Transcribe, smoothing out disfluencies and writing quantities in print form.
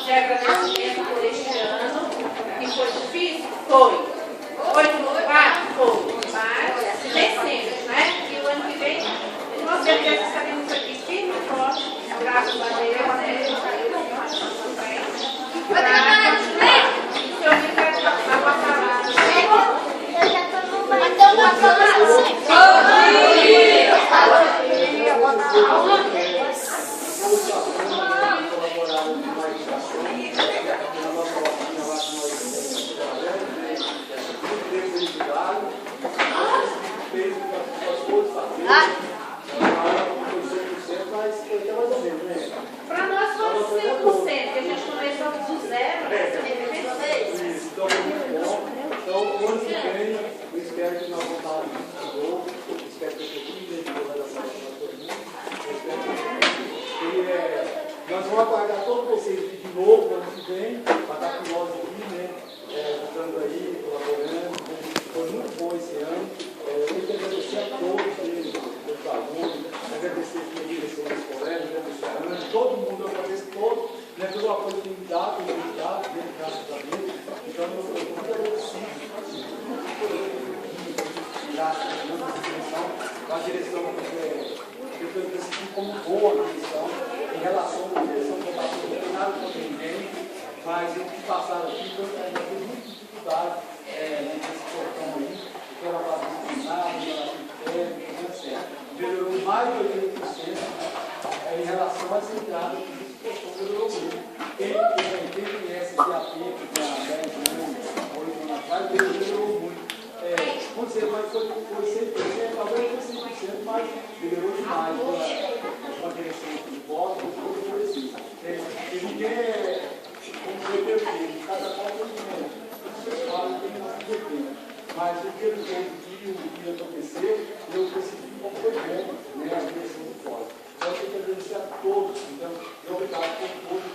de agradecimento por este ano, que foi difícil? Foi. Foi conturbado? Foi. Mas vencemos, né? E o ano que vem, com certeza estaremos aqui firme e forte, graças a Deus, né? Para continuar. Se eu me quero passar uma palavra. Eu já estou no banho. Então, uma palavra. Para nós foi 100%, que a gente começou do zero. Então, o ano que vem, eu espero que nós vamos estar de novo. Espero que eu tenha todo mundo. Nós vamos aguardar todos vocês de novo no ano que vem, para estar com nós aqui, né? Estando aí, colaborando. Foi muito bom esse ano. Eu tenho que agradecer a todos eles, os alunos, agradecer os colegas, agradecer a Ana, todo mundo, eu agradeço todos, né, pelo apoio que me dá, graças a Deus. Então, eu estou muito agradecido. Graças a Deus, a direção, eu decidi como boa a direção, em relação à direção que eu estava não tem nada contra ninguém, mas o que passaram aqui foi muita dificuldade nesse portão aí, porque ela estava disciplinada, etc. Melhorou mais de 80% em relação às entradas que esse portão melhorou muito. Quem conhece o DAP, que há 10 anos, 8 anos atrás, melhorou muito. Quando você vai, foi 100%, talvez foi 100%, mas melhorou demais com a direção de voto, tudo que precisa. E ninguém como foi perfeito, cada qual tem diferente. Vocês falam que tem nosso defeito. Mas o que ele fez, o que aconteceu, eu percebi como foi bom, né, a direção do voto. Então, eu tenho que agradecer a todos. Então, eu obrigado por todos.